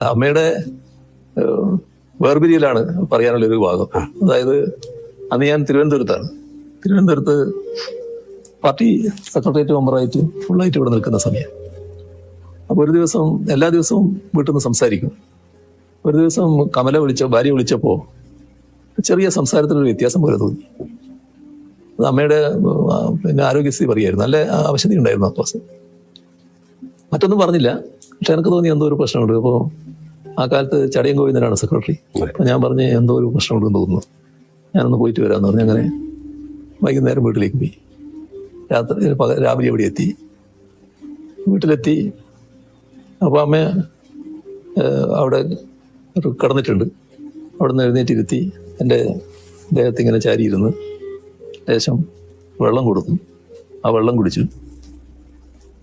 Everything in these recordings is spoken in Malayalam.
അമ്മയുടെ വേർപിരിയിലാണ് പറയാനുള്ളൊരു ഭാഗം. അതായത് അന്ന് ഞാൻ തിരുവനന്തപുരത്ത് പാർട്ടി സെക്രട്ടേറിയറ്റ് മെമ്പറായിട്ട് ഫുള്ളായിട്ട് ഇവിടെ നിൽക്കുന്ന സമയം. അപ്പോൾ ഒരു ദിവസം എല്ലാ ദിവസവും വീട്ടിൽ നിന്ന് സംസാരിക്കും. ഒരു ദിവസം ഭാര്യ വിളിച്ചപ്പോൾ ചെറിയ സംസാരത്തിലൊരു വ്യത്യാസം പോലെ തോന്നി. അത് അമ്മയുടെ ആരോഗ്യസ്ഥിതി പറയായിരുന്നു. നല്ല അവശത ഉണ്ടായിരുന്നു അപ്പോൾ. മറ്റൊന്നും പറഞ്ഞില്ല, പക്ഷെ എനിക്ക് തോന്നി എന്തോ ഒരു പ്രശ്നമുണ്ട്. അപ്പോൾ ആ കാലത്ത് ചടയം ഗോവിന്ദനാണ് സെക്രട്ടറി. അപ്പം ഞാൻ പറഞ്ഞ് എന്തോ ഒരു പ്രശ്നമുണ്ടെന്ന് തോന്നുന്നു, ഞാനൊന്ന് പോയിട്ട് വരാമെന്ന് പറഞ്ഞ് അങ്ങനെ വൈകുന്നേരം വീട്ടിലേക്ക് പോയി. രാവിലെ എവിടെ എത്തി, വീട്ടിലെത്തി. അപ്പോൾ അമ്മ അവിടെ കിടന്നിട്ടുണ്ട്. അവിടെ നിന്ന് എഴുന്നേറ്റിരുത്തി എൻ്റെ ദേഹത്ത് ഇങ്ങനെ ചാരിയിരുന്ന് ലേശം വെള്ളം കൊടുത്തു. ആ വെള്ളം കുടിച്ചു.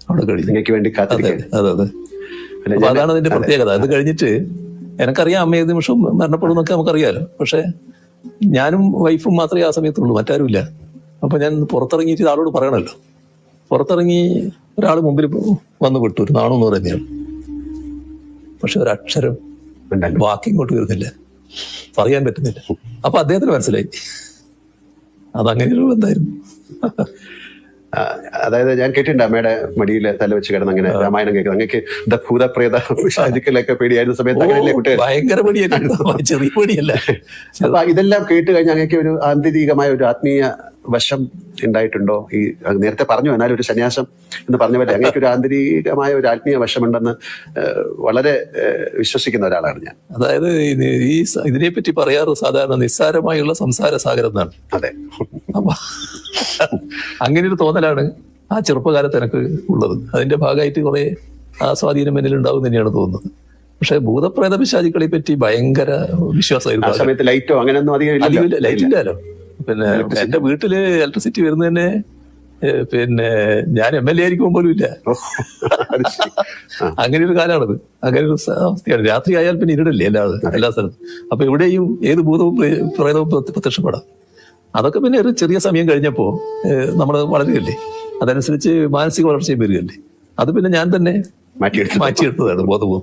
അവിടെ കഴിഞ്ഞു. അതെ. അപ്പൊ അതാണ് അതിന്റെ പ്രത്യേകത. അത് കഴിഞ്ഞിട്ട് എനിക്കറിയാം അമ്മ ഏത് നിമിഷം മരണപ്പെടുന്നൊക്കെ നമുക്കറിയാലോ. പക്ഷെ ഞാനും വൈഫും മാത്രമേ ആ സമയത്തുള്ളൂ, മറ്റാരുമില്ല. അപ്പൊ ഞാൻ പുറത്തിറങ്ങിയിട്ട് ആളോട് പറയണല്ലോ. പുറത്തിറങ്ങി ഒരാൾ മുമ്പിൽ വന്നു വിട്ടു, ഒരു നാണെന്ന് പറയുന്നതാണ്. പക്ഷെ ഒരക്ഷരം വാക്ക് ഇങ്ങോട്ട് വരുന്നില്ല, പറയാൻ പറ്റുന്നില്ല. അപ്പൊ അദ്ദേഹത്തിന് മനസ്സിലായി അതങ്ങനെയൊരു ബന്ധമായിരുന്നു. അതായത് ഞാൻ കേട്ടിട്ടുണ്ട് അമ്മയുടെ മടിയിൽ തല വെച്ച് കിടന്ന് അങ്ങനെ രാമായണം കേൾക്കുന്നത്. അങ്ങക്ക് ഭൂതപ്രേത ശാചുക്കളൊക്കെ പേടിയായിരുന്ന സമയത്ത് അങ്ങനെയല്ലേ കുട്ടികൾ? ഭയങ്കര പേടിയായിരുന്നു, ചെറിയ പേടിയല്ല. അപ്പൊ ഇതെല്ലാം കേട്ട് കഴിഞ്ഞാൽ അങ്ങക്ക് ഒരു ആന്തരികമായ ഒരു ആത്മീയ വശം ഉണ്ടായിട്ടുണ്ടോ? ഈ നേരത്തെ പറഞ്ഞു, എന്നാൽ ഒരു സന്യാസം എന്ന് പറഞ്ഞ പോലെ അങ്ങക്ക് ഒരു ആന്തരികമായ ഒരു ആത്മീയ വശമുണ്ടെന്ന് വളരെ വിശ്വസിക്കുന്ന ഒരാളാണ് ഞാൻ. അതായത് ഈ ഇതിനെപ്പറ്റി പറയാറ് സാധാരണ നിസ്സാരമായുള്ള സംസാര സാഗരം എന്നാണ്. അതെ. അപ്പൊ അങ്ങനെ ഒരു തോന്നലാണ് ആ ചെറുപ്പകാലത്ത് എനിക്ക് ഉള്ളത്. അതിന്റെ ഭാഗമായിട്ട് കുറെ ആ സ്വാധീനം എന്നിൽ ഉണ്ടാവും തന്നെയാണ് തോന്നുന്നത്. പക്ഷെ ഭൂതപ്രേത പിശാചുക്കളെ പറ്റി ഭയങ്കര വിശ്വാസമായിരുന്നു. ആ സമയത്ത് ലൈറ്റോ അങ്ങനെയൊന്നും അധികം ലൈറ്റ് ഇല്ലല്ലോ. പിന്നെ എന്റെ വീട്ടില് ഇലക്ട്രിസിറ്റി വരുന്നത് തന്നെ ഞാൻ MLA ആയിരിക്കുമ്പോൾ പോലും ഇല്ല. അങ്ങനെ ഒരു കാലമാണത്. അങ്ങനെ ഒരു അവസ്ഥയാണ്. രാത്രി ആയാൽ പിന്നെ ഇരുടല്ലേ എല്ലാ സ്ഥലത്തും. അപ്പൊ എവിടെയും ഏത് ഭൂതവും പ്രേതവും പ്രത്യക്ഷപ്പെടാം. അതൊക്കെ പിന്നെ ഒരു ചെറിയ സമയം കഴിഞ്ഞപ്പോ നമ്മൾ വളരുകയല്ലേ, അതനുസരിച്ച് മാനസിക വളർച്ചയും വരികയല്ലേ. അത് പിന്നെ ഞാൻ തന്നെ മാറ്റിയെടുത്തതാണ് ബോധവും.